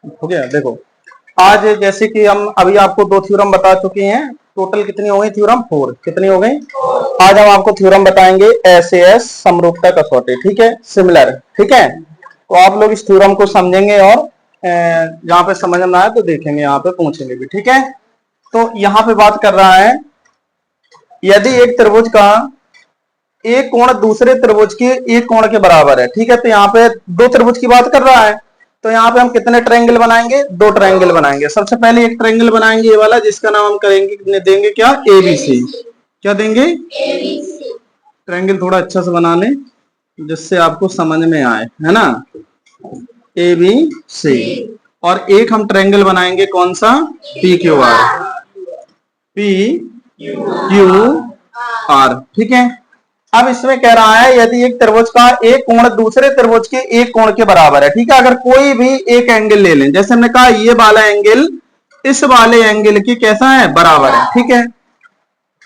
हो गया। देखो आज जैसे कि हम अभी आपको 2 थ्योरम बता चुके हैं, टोटल कितनी हो गई थ्योरम? 4। कितनी हो गई? आज हम आपको थ्योरम बताएंगे एसएएस समरूपता कसौटी, ठीक है, सिमिलर, ठीक है। तो आप लोग इस थ्योरम को समझेंगे और जहां पे समझ में आए तो देखेंगे, यहाँ पे पूछेंगे भी, ठीक है। तो यहाँ पे बात कर रहा है, यदि एक त्रिभुज का एक कोण दूसरे त्रिभुज के एक कोण के बराबर है, ठीक है। तो यहाँ पे 2 त्रिभुज की बात कर रहा है, तो यहाँ पे हम कितने ट्रायंगल बनाएंगे? 2 ट्रायंगल बनाएंगे। सबसे पहले एक ट्रायंगल बनाएंगे ये वाला, जिसका नाम हम करेंगे, देंगे क्या? एबीसी। क्या देंगे? एबीसी। ट्रायंगल थोड़ा अच्छा से बना लें जिससे आपको समझ में आए, है ना। एबीसी। और एक हम ट्रायंगल बनाएंगे, कौन सा? P Q R. P Q R, ठीक है। अब इसमें कह रहा है यदि एक त्रिभुज का एक कोण दूसरे त्रिभुज के एक कोण के बराबर है, ठीक है। अगर कोई भी एक एंगल ले लें, जैसे हमने कहा ये वाला एंगल इस वाले एंगल की कैसा है? बराबर है, ठीक है,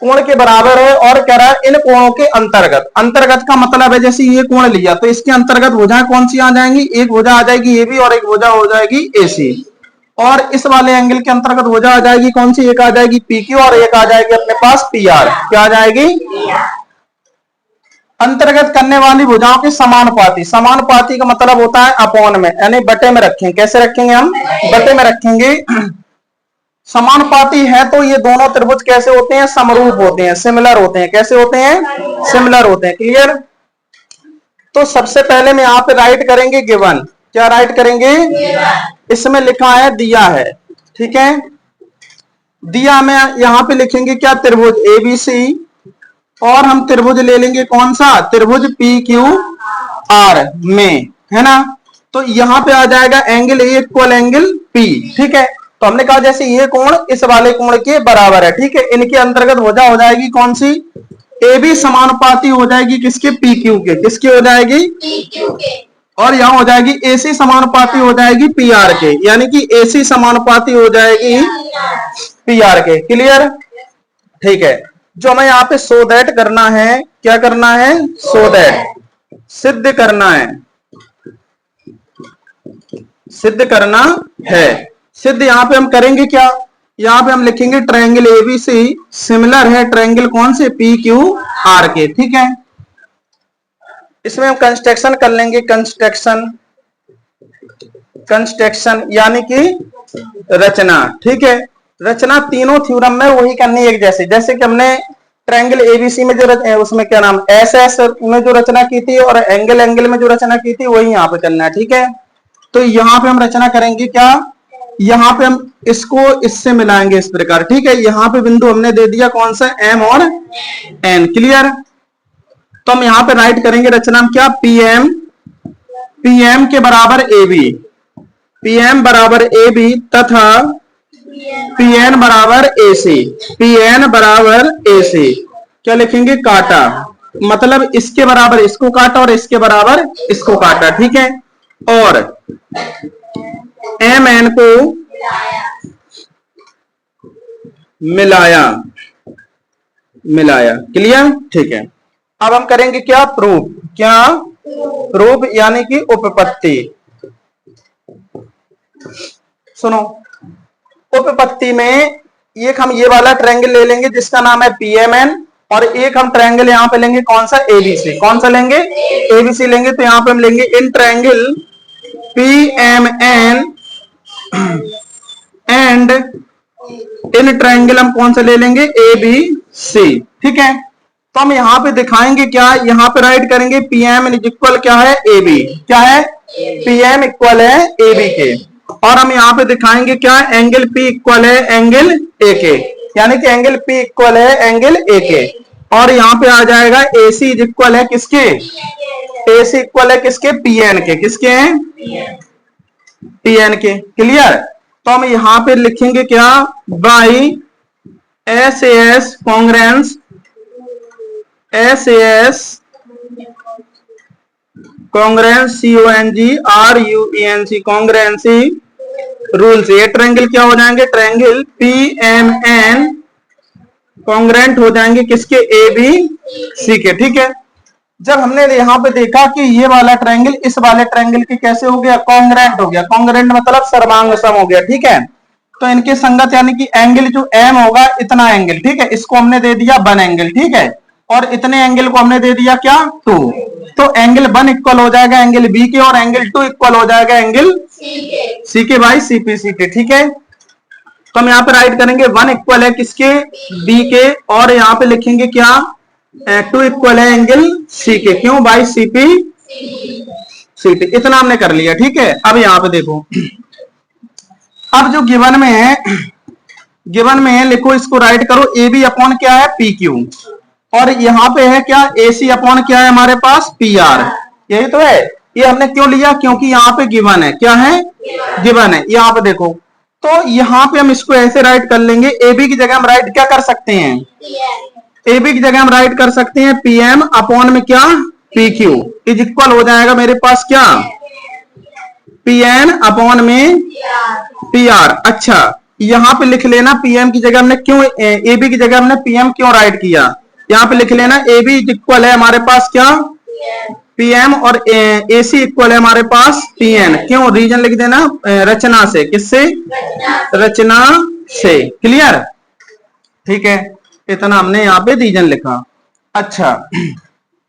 कोण के बराबर है। और कह रहा है इन कोणों के अंतर्गत, अंतर्गत का मतलब है जैसे ये कोण लिया तो इसके अंतर्गत भुजाएं कौन सी आ जाएंगी? एक भुजा आ जाएगी ए बी और एक भुजा हो जाएगी ए सी। और इस वाले एंगल के अंतर्गत भुजा आ जाएगी कौन सी? एक आ जाएगी पी क्यू और एक आ जाएगी अपने पास पी आर। क्या आ जाएगी? अंतर्गत करने वाली भुजाओं के समानुपाती। समानुपाती का मतलब होता है अपॉन में, यानी बटे में रखेंगे। कैसे रखेंगे हम? बटे में रखेंगे। समानुपाती है तो ये दोनों त्रिभुज कैसे होते हैं? समरूप होते हैं, सिमिलर होते हैं। कैसे होते हैं? सिमिलर होते हैं। क्लियर? तो सबसे पहले में यहाँ पे राइट करेंगे गिवन। क्या राइट करेंगे? इसमें लिखा है दिया है, ठीक है। दिया में यहाँ पे लिखेंगे क्या? त्रिभुज एबीसी। और हम त्रिभुज ले लेंगे कौन सा? त्रिभुज पी क्यू आर में, है ना। तो यहां पे आ जाएगा angle A equal angle P, ठीक है। तो हमने कहा जैसे ये कोण इस वाले कोण के बराबर है, ठीक है। इनके अंतर्गत भुजा हो जाएगी कौन सी? ए बी समानुपाती हो जाएगी किसके? पी क्यू के। किसकी हो जाएगी? पी क्यू के। और यहां हो जाएगी एसी समानुपाती हो जाएगी पी आर के, यानी कि एसी समानुपाती हो जाएगी पी आर के। क्लियर? ठीक है। जो हमें यहाँ पे सो दैट करना है, क्या करना है? सो दैट, सिद्ध करना है, सिद्ध करना है। सिद्ध यहाँ पे हम करेंगे क्या? यहाँ पे हम लिखेंगे ट्रायंगल एबीसी सिमिलर है ट्रायंगल कौन से? पी क्यू आर के, ठीक है। इसमें हम कंस्ट्रक्शन कर लेंगे, कंस्ट्रक्शन, कंस्ट्रक्शन यानी कि रचना, ठीक है। रचना तीनों थ्योरम में वही करनी एक जैसे, जैसे कि हमने ट्रायंगल एबीसी में जो उसमें क्या नाम एस एस में जो रचना की थी और एंगल एंगल में जो रचना की थी वही यहाँ पे करना है, ठीक है। तो यहाँ पे हम रचना करेंगे क्या? यहाँ पे हम इसको इससे मिलाएंगे इस प्रकार, ठीक है। यहाँ पे बिंदु हमने दे दिया कौन सा? एम और एन। क्लियर? तो हम यहाँ पे राइट करेंगे रचना में क्या? पी एम, पी एम के बराबर ए बी, पी एम बराबर ए बी तथा पी एन बराबर ए सी, पी एन बराबर ए सी। क्या लिखेंगे? काटा, मतलब इसके बराबर इसको काटा और इसके बराबर इसको काटा, ठीक है। और एम एन को मिलाया, मिलाया। क्लियर? ठीक है। अब हम करेंगे क्या? प्रूफ। क्या? प्रूफ यानी कि उपपत्ति। सुनो, उपपत्ति में एक हम ये वाला ट्रायंगल ले लेंगे जिसका नाम है पीएमएन और एक हम ट्रायंगल यहां पे लेंगे कौन सा? एबीसी। कौन सा लेंगे? एबीसी लेंगे। तो यहां पे हम लेंगे in triangle PMN and in triangle हम कौन सा ले लेंगे? एबीसी, ठीक है। तो हम यहां पे दिखाएंगे क्या? यहां पे राइट करेंगे पीएम इक्वल क्या है? एबी। क्या है? पीएम इक्वल है एबी के। और हम यहाँ पे दिखाएंगे क्या? एंगल पी इक्वल है एंगल ए के, यानी कि एंगल पी इक्वल है एंगल ए के। और यहाँ पे आ जाएगा एसी इक्वल है किसके? एसी इक्वल है किसके? पीएन के। किसके हैं? पीएन के। क्लियर? तो हम यहाँ पे लिखेंगे क्या? By S S congruence, S S congruence CONGRUENC कॉन्ग्रेंसी rule से ये ट्रायंगल क्या हो जाएंगे? ट्रायंगल PMN कॉन्ग्रेंट हो जाएंगे किसके? ABC के, ठीक है। जब हमने यहाँ पे देखा कि ये वाला ट्रायंगल इस वाले ट्रायंगल के कैसे हो गया, कॉन्ग्रेंट हो गया। कॉन्ग्रेंट मतलब सर्वांग सम हो गया, ठीक है। तो इनके संगत यानी कि एंगल जो एम होगा इतना एंगल, ठीक है, इसको हमने दे दिया 1 एंगल, ठीक है, और इतने एंगल को हमने दे दिया क्या 2। तो एंगल 1 इक्वल हो जाएगा एंगल बी के, और एंगल 2 इक्वल हो जाएगा एंगल सी के बाई सीपी सी के, ठीक है। तो हम यहाँ पे राइट करेंगे 1 इक्वल है किसके, बी के, और यहाँ पे लिखेंगे क्या 2 इक्वल है एंगल सी के, क्यों बाई सीपी सी टी। इतना हमने कर लिया, ठीक है। अब यहाँ पे देखो, अब जो गिवन में है, गिवन में है, लिखो इसको राइट करो, ए बी अपॉन क्या है पी क्यू, और यहाँ पे है क्या ए सी अपॉन क्या है हमारे पास पी आर, यही तो है। ये हमने क्यों लिया, क्योंकि यहाँ पे गिवन है, क्या है गिवन है। यहाँ पे देखो, तो यहाँ पे हम इसको ऐसे राइट कर लेंगे, ए बी की जगह हम राइट क्या कर सकते हैं, ए बी की जगह हम राइट कर सकते हैं पी एम अपॉन में क्या पी क्यू इज इक्वल हो जाएगा मेरे पास क्या पी एन अपॉन में पी आर। अच्छा, यहाँ पे लिख लेना पीएम की जगह हमने क्यों, ए बी की जगह हमने पीएम क्यों राइट किया, यहाँ पे लिख लेना ए बी इक्वल है हमारे पास क्या पीएम, और ए सी इक्वल है हमारे पास पीएन, क्यों रीजन लिख देना रचना से, किससे रचना से, क्लियर, ठीक है। इतना हमने यहाँ पे रीजन लिखा। अच्छा,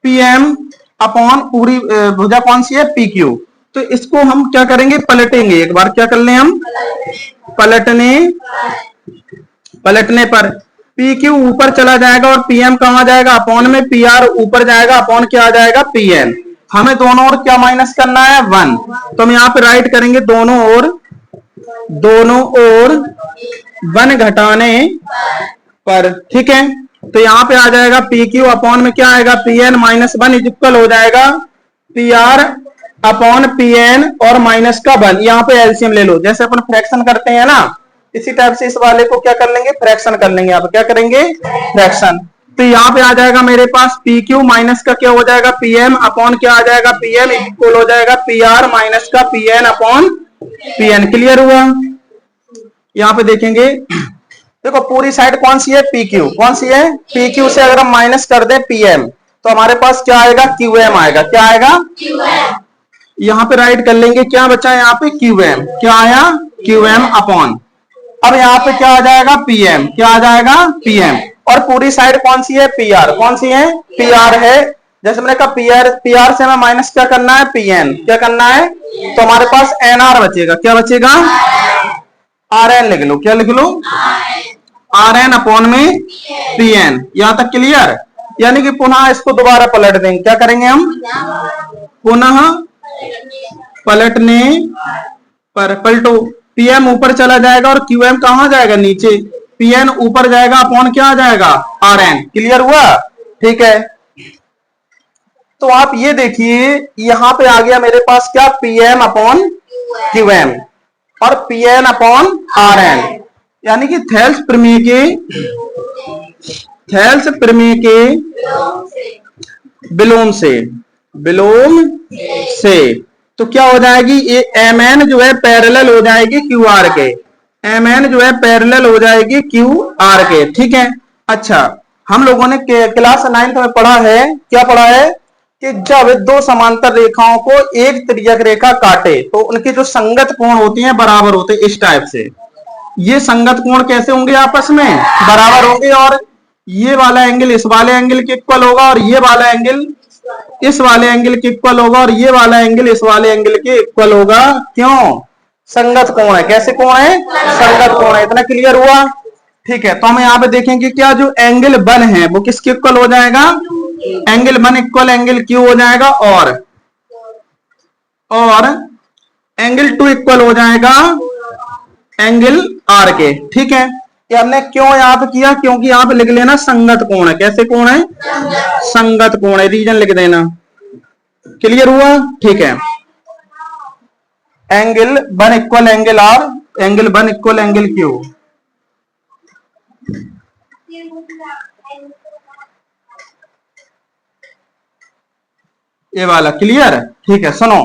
पीएम अपॉन पूरी भुजा कौन सी है पी क्यू, तो इसको हम क्या करेंगे पलटेंगे एक बार, क्या कर ले हम पलटने पर पी क्यू ऊपर चला जाएगा और पीएम कहां जाएगा अपॉन में पी आर ऊपर जाएगा, अपॉन क्या आ जाएगा पीएन। हमें दोनों ओर क्या माइनस करना है 1, तो हम यहाँ पे राइट करेंगे दोनों ओर 1 घटाने पर, ठीक है। तो यहाँ पे आ जाएगा पी क्यू अपॉन में क्या आएगा P N minus 1 is equal हो जाएगा P R upon P N और माइनस का 1। यहाँ पे एलसीएम ले लो, जैसे अपन फ्रैक्शन करते हैं ना, इसी टाइप से इस वाले को क्या कर लेंगे फ्रैक्शन कर लेंगे। यहाँ पे क्या करेंगे फ्रैक्शन, तो यहाँ पे आ जाएगा मेरे पास पी क्यू माइनस का क्या हो जाएगा पी एम अपॉन क्या आ जाएगा पी एम इक्वल हो जाएगा पी आर माइनस का P N upon P N. Clear हुआ। यहाँ पे देखेंगे, देखो पूरी साइड कौन सी है पी क्यू, कौन सी है पी क्यू से अगर हम माइनस कर दें पी एम तो हमारे पास क्या आएगा क्यू एम आएगा, क्या आएगा यहाँ पे राइट कर लेंगे, क्या बचा है यहाँ पे क्यू एम, क्या आया क्यू एम अपॉन, अब यहाँ पे क्या आ जाएगा पीएम, क्या आ जाएगा पीएम, और पूरी साइड कौन सी है पी आर, कौन सी है पी आर है। जैसे मैंने कहा पी आर से हमें माइनस क्या करना है पीएन, क्या करना है, तो हमारे पास एन आर बचेगा, क्या बचेगा आर एन लिख लो, क्या लिख लो आर एन अपॉन में पी एन। यहां तक क्लियर। यानी कि पुनः इसको दोबारा पलट देंगे, क्या करेंगे हम पुनः पलटने पर, पलटो पीएम ऊपर चला जाएगा और क्यूएम कहां जाएगा नीचे, पीएन ऊपर जाएगा अपॉन क्या आ जाएगा आर एन। क्लियर हुआ, ठीक है। तो आप ये देखिए यहां पे आ गया मेरे पास क्या पीएम अपॉन क्यूएम और पीएन अपॉन आर एन, यानी कि थेल्स प्रमेय के विलोम से तो क्या हो जाएगी ये एम एन जो है पैरेलल हो जाएगी क्यू आर के, एम एन जो है पैरेलल हो जाएगी क्यू आर के, ठीक है। अच्छा, हम लोगों ने क्लास 9th में पढ़ा है, क्या पढ़ा है कि जब दो समांतर रेखाओं को एक तिर्यक रेखा काटे तो उनके जो संगत कोण होती हैं बराबर होते हैं, इस टाइप से। ये संगत कोण कैसे होंगे आपस में बराबर होंगे, और ये वाला एंगल इस वाले एंगल के इक्वल होगा और ये वाला एंगल इस वाले एंगल के इक्वल होगा और ये वाला एंगल इस वाले एंगल के इक्वल होगा। क्यों, संगत कोण है। कैसे कोण है, संगत कोण है। इतना क्लियर हुआ, ठीक है। तो हम यहाँ पे देखेंगे क्या जो एंगल 1 है वो किसके इक्वल हो जाएगा, एंगल 1 इक्वल एंगल क्यू हो जाएगा, और एंगल 2 इक्वल हो जाएगा एंगल आर के, ठीक है। ये हमने क्यों यहाँ पे किया, क्योंकि यहाँ पे लिख लेना संगत कोण है। कैसे कोण है, संगत कोण है, रीजन लिख देना। क्लियर हुआ, ठीक है। Angle 1 equal angle R, angle 1 equal angle Q. ये वाला क्लियर, ठीक है। सुनो,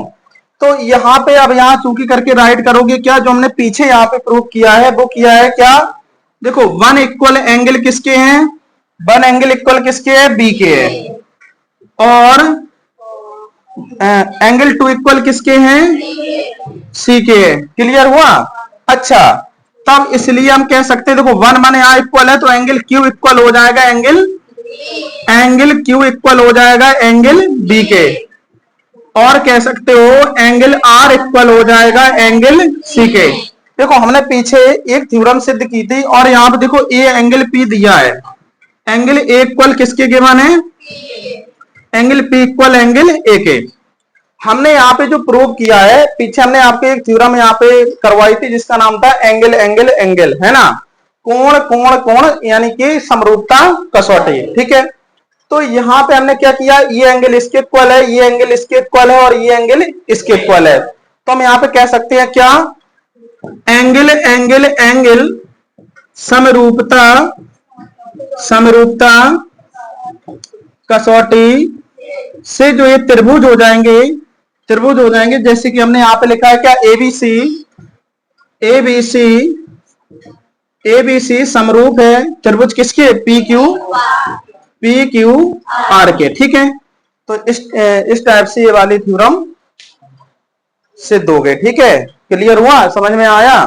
तो यहाँ पे अब यहाँ चूंकि करके राइट करोगे क्या जो हमने पीछे यहाँ पे प्रूव किया है वो किया है क्या, देखो 1 इक्वल एंगल किसके हैं, 1 एंगल इक्वल किसके है बी के है, और एंगल टू इक्वल किसके हैं, सी के है। क्लियर हुआ। अच्छा, तब इसलिए हम कह सकते हैं देखो 1 माने यहाँ इक्वल है तो एंगल क्यू इक्वल हो जाएगा एंगल क्यू इक्वल हो जाएगा एंगल बी के, और कह सकते हो एंगल आर इक्वल हो जाएगा एंगल सी के। देखो हमने पीछे एक थ्योरम सिद्ध की थी और यहाँ पे देखो ए एंगल पी दिया है, एंगल ए इक्वल किसके गिवन है, angle P equal angle A के। हमने यहाँ पे जो प्रूव किया है, पीछे हमने आपको एक थ्योरम यहाँ पे करवाई थी जिसका नाम था एंगल एंगल एंगल, है ना, कोण कोण कोण यानी कि समरूपता कसौटी। ठीक है, तो यहाँ पे हमने क्या किया, ये एंगल इसके इक्वल है, ये एंगल इसके इक्वल है और ये एंगल इसके इक्वल है, तो हम यहाँ पे कह सकते हैं क्या, एंगल एंगल एंगल समरूपता समरूपता कसौटी से जो ये त्रिभुज हो जाएंगे, जैसे कि हमने यहाँ पे लिखा है क्या, एबीसी समरूप है त्रिभुज किसके, पी क्यू आर के। ठीक है, तो इस टाइप से ये वाली थ्योरम सिद्ध हो गए। ठीक है, क्लियर हुआ, समझ में आया।